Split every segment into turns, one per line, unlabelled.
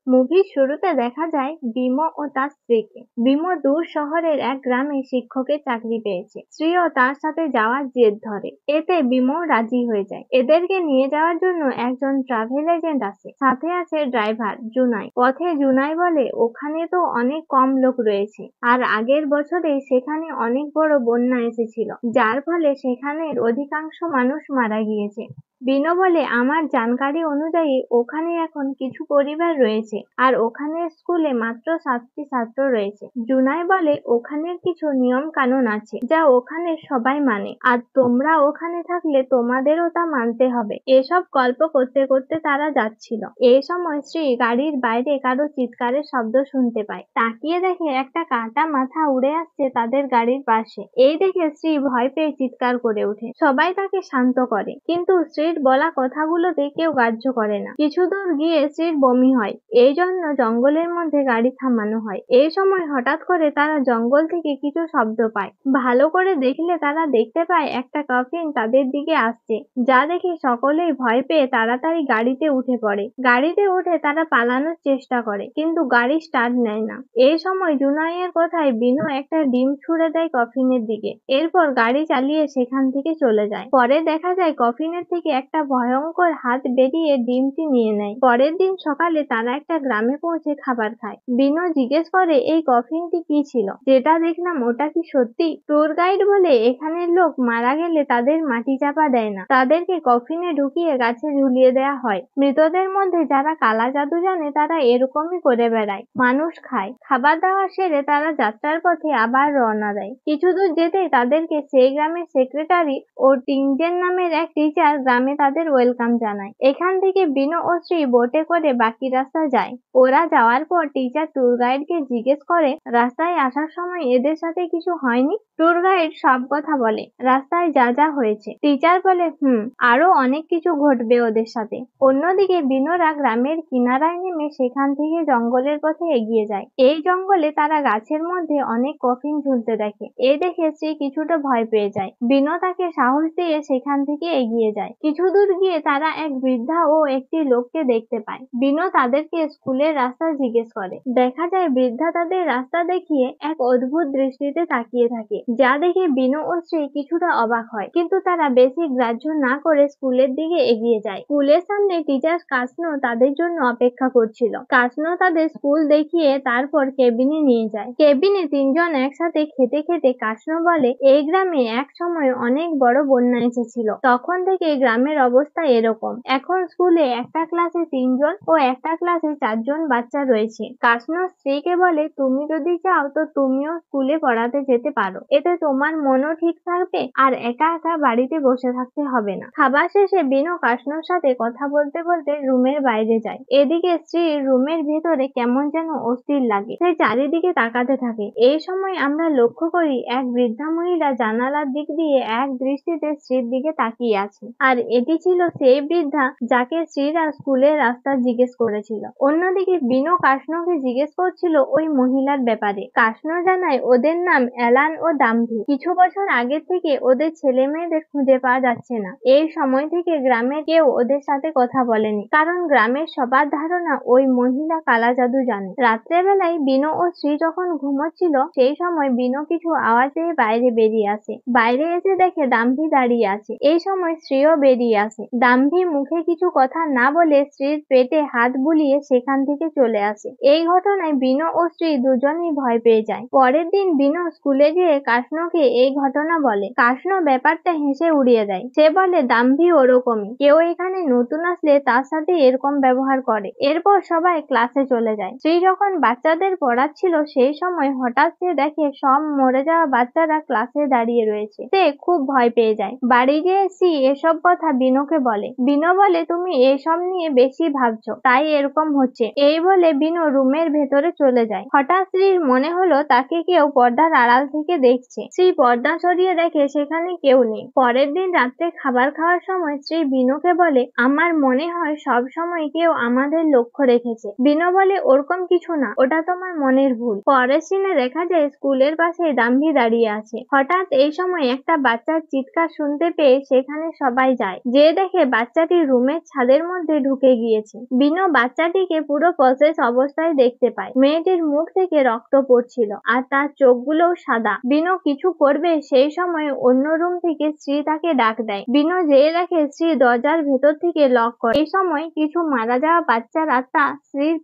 মুভির শুরুতে দেখা যায় বিমো ও তার স্ত্রীকে। বিমো দূর শহরের এক গ্রামে শিক্ষকের চাকরি পেয়েছে। স্ত্রীও তার সাথে যাওয়ার জেদ ধরে, এতে বিমো রাজি হয়ে যায়। এদেরকে নিয়ে যাওয়ার জন্য একজন ট্রাভেল এজেন্ট আসে, সাথে আছে ড্রাইভার জুনাই। পথে জুনাই বলে ওখানে তো অনেক কম লোক রয়েছে, আর আগের বছরে সেখানে অনেক বড় বন্যা এসেছিল, যার ফলে সেখানের অধিকাংশ মানুষ মারা গিয়েছে। বিনো বলে আমার জানকারি অনুযায়ী ওখানে এখন কিছু পরিবার রয়েছে, আর ওখানের স্কুলে মাত্র 7টি ছাত্র রয়েছে। জুনাই বলে ওখানের কিছু নিয়ম কানুন আছে যা ওখানে সবাই মানে, আর তোমরা ওখানে থাকলে তোমাদেরও তা মানতে হবে। এসব গল্প করতে করতে তারা যাচ্ছিল। এই সময় শ্রী গাড়ির বাইরে কারো চিৎকারের শব্দ শুনতে পায়। তাকিয়ে দেখে একটা কাটা মাথা উড়ে আসছে তাদের গাড়ির পাশে। এই দেখে শ্রী ভয় পেয়ে চিৎকার করে ওঠে। সবাই তাকে শান্ত করে, কিন্তু শ্রীর বলা কথাগুলোতে কেউ গ্রাহ্য করে না। কিছু দূর গিয়ে শ্রীর বমি হয়, এই জন্য জঙ্গলের মধ্যে গাড়ি থামানো হয়। এই সময় হঠাৎ করে তারা জঙ্গল থেকে কিছু শব্দ পায়। ভালো করে দেখলে তারা দেখতে পায় একটা কফিন তাদের দিকে আসছে, যা দেখে সকলেই ভয় পেয়ে তাড়াতাড়ি গাড়িতে উঠে পড়ে। গাড়িতে উঠে তারা পালানোর চেষ্টা করে, কিন্তু গাড়ি স্টার্ট নেয় না। এই সময় জুনাইয়ের কথায় বিনু একটা ডিম ছুঁড়ে দেয় কফিনের দিকে। এরপর গাড়ি চালিয়ে সেখান থেকে চলে যায়। পরে দেখা যায় কফিনের থেকে একটা ভয়ঙ্কর হাত বেরিয়ে ডিমটি নিয়ে নেয়। পরের দিন সকালে তারা একটা গ্রামে পৌঁছে খাবার খায়। বিনো জিজ্ঞেস করে এই কফিনটি কি ছিল, যেটা দেখলাম ওটা কি সত্যি? ট্যুর গাইড বলে এখানের লোক মারা গেলে তাদের মাটি চাপা দেয় না, তাদেরকে কফিনে ঢুকিয়ে গাছে ঝুলিয়ে দেয়া হয়। মৃতদের মধ্যে যারা কালা জাদু জানে তারা এরকমই করে বেড়ায়, মানুষ খায়। খাবার দাবার সেরে তারা যাত্রার পথে আবার রওনা দেয়। কিছু দূর যেতেই তাদেরকে সেই গ্রামের সেক্রেটারি ও টিংজেন নামের এক টিচার গ্রামে তাদের ওয়েলকাম জানায়। এখান থেকে বিনো ও শ্রী বোটে করে বাকি রাস্তা যায়। ওরা যাওয়ার পর টিচার ট্যুর গাইডকে জিজ্ঞেস করে রাস্তায় আসার সময় এদের সাথে কিছু হয়নি? ট্যুর গাইড সব কথা বলে, রাস্তায় যা যা হয়েছে। টিচার বলে আরো অনেক কিছু ঘটবে ওদের সাথে। অন্যদিকে বিনোরা গ্রামের কিনারায় নেমে সেখান থেকে জঙ্গলের পথে এগিয়ে যায়। এই জঙ্গলে তারা গাছের মধ্যে অনেক কফিন ঝুলতে দেখে। এই দেখে শ্রী কিছুটা ভয় পেয়ে যায়। বিনো তাকে সাহস দিয়ে সেখান থেকে এগিয়ে যায়। কিছু দূর গিয়ে তারা এক বৃদ্ধা ও একটি লোককে দেখতে পায়। বিনো তাদেরকে স্কুলের রাস্তা জিজ্ঞেস করে। দেখা যায় বৃদ্ধা তাদের রাস্তা দেখিয়ে এক অদ্ভুত দৃষ্টিতে তাকিয়ে থাকে, যা দেখে বিনো ও শ্রী কিছুটা অবাক হয়, কিন্তু তারা বেশি গ্রাহ্য না করে স্কুলের দিকে এগিয়ে যায়। স্কুলের সামনে টিচার কাসনো তাদের জন্য অপেক্ষা করছিল। কাসনো তাদের স্কুল দেখিয়ে তারপর কেবিনে নিয়ে যায়। কেবিনে তিনজন একসাথে খেতে খেতে কাসনো বলে এই গ্রামে এক সময় অনেক বড় বন্যা এসেছিল, তখন থেকে গ্রামের অবস্থা এরকম। এখন স্কুলে একটা ক্লাসে 3জন ও একটা ক্লাসে 4জন বাচ্চা রয়েছে। কাসনো স্ত্রীকে বলে তুমি যদি চাও তো তুমিও স্কুলে পড়াতে যেতে পারো, এতে তোমার মনও ঠিক থাকবে আর একা একা বাড়িতে বসে থাকতে হবে না। খাবার শেষে বিনো কাসনোর সাথে কথা বলতে বলতে রুমের বাইরে যায়। এদিকে স্ত্রীর রুমের ভেতরে কেমন যেন অস্থির লাগে, সে চারিদিকে তাকাতে থাকে। এই সময় আমরা লক্ষ্য করি এক বৃদ্ধা মহিলা জানালার দিক দিয়ে এক দৃষ্টিতে স্ত্রীর দিকে তাকিয়ে আছে, আর এটি ছিল সেই বৃদ্ধা যাকে স্ত্রীরা স্কুলের রাস্তা জিজ্ঞেস করেছিল। অন্যদিকে বিনো কাসনোকে জিজ্ঞেস করছিল ওই মহিলার ব্যাপারে। কাসনো জানায় ওদের নাম অ্যালান ও দাম্ভি। কিছু বছর আগে থেকে ওদের ছেলে মেয়েদের খুঁজে পাওয়া যাচ্ছে না। এই সময় থেকে গ্রামের কেউ ওদের সাথে কথা বলেনি, কারণ গ্রামের সবার ধারণা ওই মহিলা কালা জাদু জানে। রাত্রেবেলায় বিনো ও শ্রী যখন ঘুমোচ্ছিল সেই সময় বিনো কিছু আওয়াজ পেয়ে বাইরে বেরিয়ে আসে। বাইরে এসে দেখে দাম্ভি দাঁড়িয়ে আছে। এই সময় শ্রীও বেরিয়ে আসে। দাম্ভি মুখে কিছু কথা না বলে স্ত্রীর পেটে হাত বুলিয়ে সেখান থেকে চলে আসে। এই ঘটনায় বিনো ও শ্রী দুজনেই ভয় পেয়ে যায়। পরের দিন বিনো স্কুলে গিয়ে কাসনোকে এই ঘটনা বলে। কাসনো ব্যাপারটা হেসে উড়িয়ে দেয়। সে বলে দাম্ভি ওরকমই, কেউ এখানে নতুন আসলে তার সাথে এরকম ব্যবহার করে। এরপর সবাই ক্লাসে চলে যায়। শ্রী যখন বাচ্চাদের পড়াচ্ছিল সেই সময় হঠাৎ সে দেখে সব মরে যাওয়া বাচ্চারা ক্লাসে দাঁড়িয়ে রয়েছে। সে খুব ভয় পেয়ে যায়। বাড়ি গিয়ে শ্রী এসব কথা বিনোকে বলে। বিনো বলে তুমি এসব নিয়ে বেশি ভাবছো, তাই এরকম হচ্ছে। এই বলে বিনো রুমের ভেতরে চলে যায়। হঠাৎ শ্রীর মনে হলো তাকে কেউ পর্দার আড়াল থেকে দেখছে। শ্রী পর্দা সরিয়ে দেখে সেখানে কেউ নেই। পরের দিন রাত্রে খাবার খাওয়ার সময় শ্রী বিনোকে বলে আমার মনে হয় সব সময় কেউ আমাদের লক্ষ্য রেখেছে। বিনো বলে ওরকম কিছু না, ওটা তোমার মনের ভুল। পরের সিনে দেখা যায় স্কুলের পাশে দাম্ভি দাঁড়িয়ে আছে। হঠাৎ এই সময় একটা বাচ্চার চিৎকার শুনতে পেয়ে সেখানে সবাই যায়। যে দেখে বাচ্চাটি রুমের ছাদের মধ্যে ঢুকে গিয়েছে। বিনো বাচ্চাটিকে পুরো প্রসেস অবস্থায় দেখতে পায়। মেয়েটির মুখ থেকে রক্ত পড়ছিল আর তার চোখগুলোও সাদা। বিনো কিছু করবে সেই সময় অন্য রুম থেকে স্ত্রী তাকে ডাক দেয়। বিনো যেয়ে দেখে স্ত্রী দরজার ভেতর থেকে লক করে। এই সময় কিছু মারা যাওয়া বাচ্চার আত্মা স্ত্রীর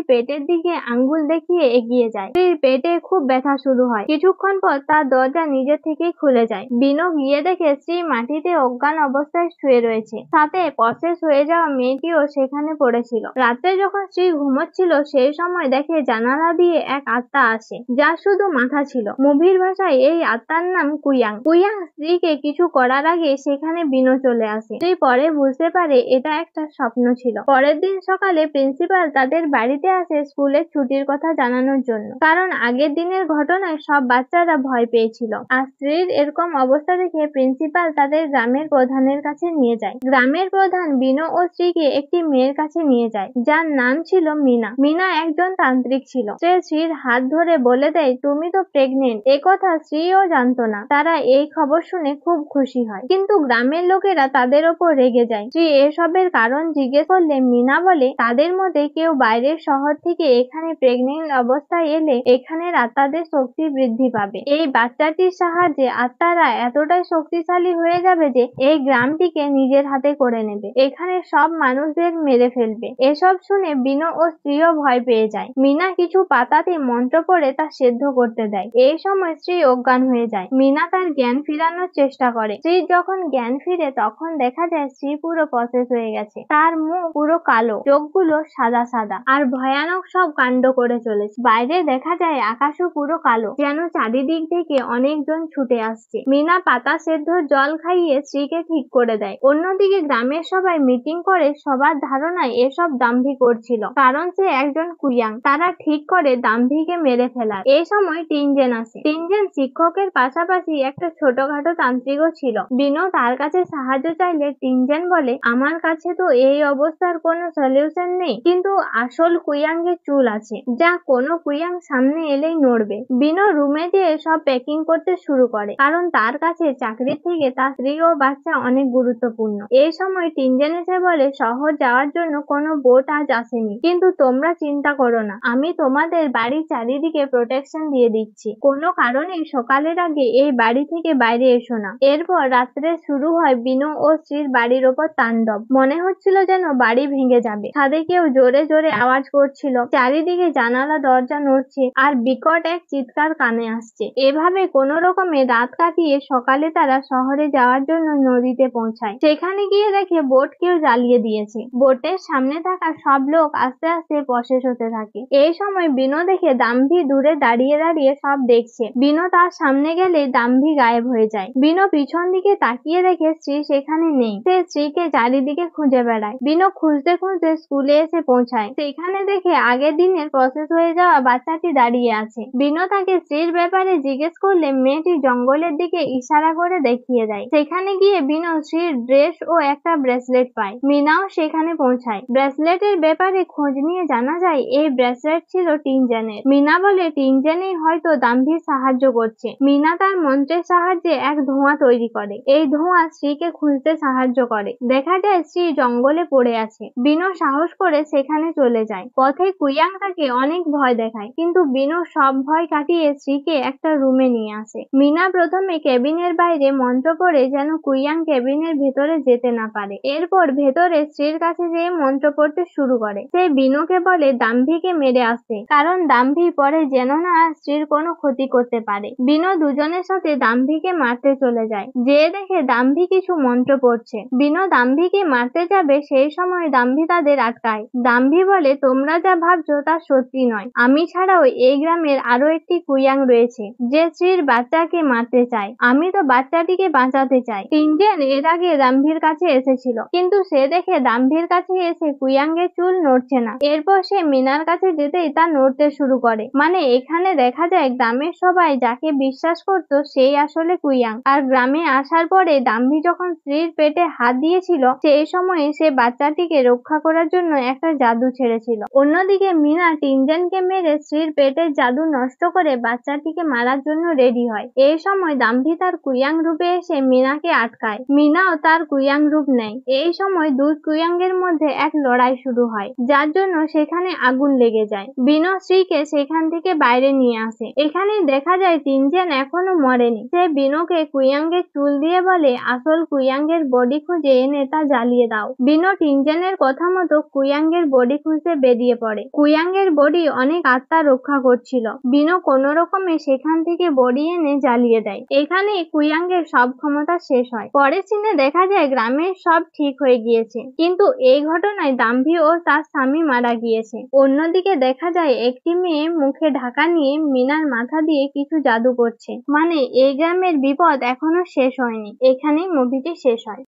পেটের দিকে আঙ্গুল দেখিয়ে এগিয়ে যায়। স্ত্রীর পেটে খুব ব্যথা শুরু হয়। কিছুক্ষণ পর তার দরজা নিজে থেকেই খুলে যায়। বিনো গিয়ে দেখে স্ত্রী মাটিতে অজ্ঞান অবস্থায় শুয়ে রয়েছে, সাথে প্রসেস হয়ে যাওয়া মেয়েটিও সেখানে পড়েছিল। রাতে যখন স্ত্রী ঘুমোচ্ছিল সেই সময় দেখে জানালা দিয়ে এক আত্মা আসে, যার শুধু মাথা ছিল। মুভির ভাষায় এই আত্মার নাম কুয়াং। কুয়াং স্ত্রীকে কিছু করার আগে সেখানে বিনো চলে আসে। স্ত্রী পরে বুঝতে পারে এটা একটা স্বপ্ন ছিল। পরের দিন সকালে প্রিন্সিপাল তাদের বাড়িতে আসে স্কুলের ছুটির কথা জানানোর জন্য, কারণ আগের দিনের ঘটনায় সব বাচ্চারা ভয় পেয়েছিল। আর স্ত্রীর এরকম অবস্থা দেখে প্রিন্সিপাল তাদের গ্রামের প্রধানের কাছে নিয়ে যায়। গ্রামের প্রধান বিনো ও স্ত্রীকে একটি মেয়ের কাছে নিয়ে যায়, যার নাম ছিল মিনা। মিনা একজন তান্ত্রিক ছিল। সে স্ত্রীর হাত ধরে বলে দেয়, তুমি তো প্রেগনেন্ট। একথা স্ত্রীও জানতো না। তারা এই খবর শুনে খুব খুশি হয়, কিন্তু গ্রামের লোকেরা তাদের ওপর রেগে যায়। স্ত্রী এসবের কারণ জিজ্ঞেস করলে মিনা বলে, তাদের মধ্যে কেউ বাইরের শহর থেকে এখানে প্রেগনেন্ট অবস্থায় এলে এখানের আত্মাদের শক্তি বৃদ্ধি পাবে। এই বাচ্চাটির সাহায্যে আত্মারা এতটাই শক্তিশালী হয়ে যাবে যে এই গ্রামটিকে নিজের হাতে করে নেবে, এখানে সব মানুষদের মেরে ফেলবে। এসব শুনে বিনো ও স্ত্রীও ভয় পেয়ে যায়। মিনা কিছু পাতাতে মন্ত্র পড়ে তা সেদ্ধ করতে দেয়। এই সময় স্ত্রী অজ্ঞান হয়ে যায়। মিনা তার জ্ঞান ফিরানোর চেষ্টা করে। স্ত্রীর যখন জ্ঞান ফিরে তখন দেখা যায় স্ত্রী পুরো প্রসেস হয়ে গেছে। তার মুখ পুরো কালো, চোখগুলো সাদা সাদা আর ভয়ানক সব কাণ্ড করে চলেছে। বাইরে দেখা যায় আকাশও পুরো কালো, যেন চারিদিক থেকে অনেকজন ছুটে আসছে। মিনা পাতা সেদ্ধ জল খাইয়ে স্ত্রীকে ঠিক করে দেয়। অন্যদিকে গ্রামের সবাই মিটিং করে সবার ধারণায় এসব দাম্ভি করছিল, কারণ সে একজন কুয়াং। তারা ঠিক করে দাম্ভিকে মেরে ফেলার। এই সময় টিনজেন আসে। টিনজেন শিক্ষকের পাশাপাশি একটা ছোটখাটো তান্ত্রিকও ছিল। বিনো তার কাছে সাহায্য চাইলে টিনজেন বলে, আমার কাছে তো এই অবস্থার কোনো সলিউশন নেই, কিন্তু আসল কুয়াং এর চুল আছে, যা কোনো কুয়াং সামনে এলেই নড়বে। বিনো রুমে যেয়ে সব প্যাকিং করতে শুরু করে, কারণ তার কাছে চাকরির থেকে তার স্ত্রী ও বাচ্চা অনেক গুরুত্বপূর্ণ। এই সময় টিনজেন এসে বলে, শহর যাওয়ার জন্য কোনো বোট আজ আসেনি, কিন্তু তোমরা চিন্তা করো না, আমি তোমাদের বাড়ির চারিদিকে প্রোটেকশন দিয়ে দিচ্ছি। কোনো কারণে সকালের আগে এই বাড়ি থেকে বাইরে এসো না। এরপর রাত্রে শুরু হয় বিনো ও স্ত্রীর বাড়ির ওপর তাণ্ডব। মনে হচ্ছিল যেন বাড়ি ভেঙে যাবে। ছাদে কেউ জোরে জোরে আওয়াজ করছিল, চারিদিকে জানালা দরজা নড়ছে আর বিকট এক চিৎকার কানে আসছে। এভাবে কোনো রকমে রাত কাটিয়ে সকালে তারা শহরে যাওয়ার জন্য নদীতে পৌঁছায়। সেখানে গিয়ে দেখে বোট কেউ জ্বালিয়ে দিয়েছে। বোটের সামনে থাকা সব লোক আস্তে আস্তে প্রসেস হতে থাকে। এই সময় বিনো দেখে দাম্ভি দূরে দাঁড়িয়ে দাঁড়িয়ে সব দেখছে। বিনো তার সামনে গেলে দাম্ভি গায়েব হয়ে যায়। বিনো পিছন দিকে তাকিয়ে দেখে স্ত্রী সেখানে নেই। সে স্ত্রীকে চারিদিকে খুঁজে বেড়ায়। বিনো খুঁজতে খুঁজতে স্কুলে এসে পৌঁছায়। সেখানে দেখে আগের দিনের প্রসেস হয়ে যাওয়া বাচ্চাটি দাঁড়িয়ে আছে। বিনো তাকে স্ত্রীর ব্যাপারে জিজ্ঞেস করলে মেয়েটি জঙ্গলের দিকে ইশারা করে দেখিয়ে দেয়। সেখানে গিয়ে বিনো স্ত্রীর ড্রেস ও একটা ব্রেসলেট পায়। মিনাও সেখানে পৌঁছায়। ব্রেসলেটের ব্যাপারে খোঁজ নিয়ে জানা যায় এই ব্রেসলেট ছিল টিনজেনের। মিনা বলে টিনজেনই হয়তো দাম্ভির সাহায্য করছে। মিনা তার মন্ত্রের সাহায্যে এক ধোঁয়া তৈরি করে। এই ধোঁয়া স্ত্রীকে খুঁজতে সাহায্য করে। দেখা যায় স্ত্রী জঙ্গলে পড়ে আছে। বিনো সাহস করে সেখানে চলে যায়। পথে কুয়াং তাকে অনেক ভয় দেখায়, কিন্তু বিনো সব ভয় কাটিয়ে স্ত্রীকে একটা রুমে নিয়ে আসে। মিনা প্রথমে কেবিনের বাইরে মন্ত্র পড়ে যেন কুয়াং কেবিনের ভেতরে যেতে না পারে। এরপর ভেতরে স্ত্রীর কাছে যেয়ে মন্ত্র পড়তে শুরু করে। সে বিনোকে বলে দাম্ভিকে মেরে আসতে, কারণ দাম্ভি পরে যেন না স্ত্রীর কোনো ক্ষতি করতে পারে। বিনো দুজনের সাথে দাম্ভিকে মারতে চলে যায়। যে দেখে দাম্ভি কিছু মন্ত্র পড়ছে। বিনো দাম্ভিকে মারতে যাবে, সেই সময় দাম্ভি তাদের আটকায়। দাম্ভি বলে, তোমরা যা ভাবছো তা সত্যি নয়। আমি ছাড়াও এই গ্রামের আরো একটি কুয়াং রয়েছে যে স্ত্রীর বাচ্চাকে মারতে চায়। আমি তো বাচ্চাটিকে বাঁচাতে চাই। টিনজেন এর আগে দাম্ভির কাছে এসেছিল, কিন্তু সে দেখে দাম্ভির কাছে এসে কুয়াং এর চুল নড়ছে না। এরপর সে মিনার কাছে যেতেই তা নড়তে শুরু করে। মানে এখানে দেখা যায় গ্রামের সবাই যাকে বিশ্বাস করত সেই আসলে কুয়াং। আর গ্রামে আসার পরে দাম্ভি যখন স্ত্রীর পেটে হাত দিয়েছিল সেই সময়ে সে বাচ্চাটিকে রক্ষা করার জন্য একটা জাদু ছেড়েছিল। অন্যদিকে মিনা টিনজেনকে মেরে স্ত্রীর পেটের জাদু নষ্ট করে বাচ্চাটিকে মারার জন্য রেডি হয়। এই সময় দাম্ভি তার কুয়াং রূপে এসে মিনাকে আটকায়। মিনা মিনাও তার কুয়াং রূপ নেয়। এই সময় দুই কুয়াঙ্গের মধ্যে এক লড়াই শুরু হয়, যার জন্য সেখানে আগুন লেগে যায়। বিনো শ্রীকে সেখান থেকে বাইরে নিয়ে আসে। এখানে দেখা যায় টিনচেন এখনো মরেনি। সে বিনোকে কুয়াঙ্গের চুল দিয়ে বলে, আসল কুয়াঙ্গের বডি খুঁজে এনে তা জ্বালিয়ে দাও। বিনো টিনচেনের কথা মতো কুয়াঙ্গের বডি খুঁজতে বেরিয়ে পড়ে। কুয়াঙ্গের বডি অনেক আত্মা রক্ষা করছিল। বিনো কোনো রকমে সেখান থেকে বডি এনে জ্বালিয়ে দেয়। এখানে কুয়াঙ্গের সব ক্ষমতা শেষ হয়। পরের সিনে দেখা যায় গ্রামের সব ঠিক হয়ে গিয়েছে, কিন্তু এই ঘটনায় দাম্ভি ও তার স্বামী মারা গিয়েছে। অন্যদিকে দেখা যায় একটি মেয়ে মুখে ঢাকা নিয়ে মিনার মাথা দিয়ে কিছু জাদু করছে। মানে এই গ্রামের বিপদ এখনো শেষ হয়নি। এখানেই মুভিটি শেষ হয়।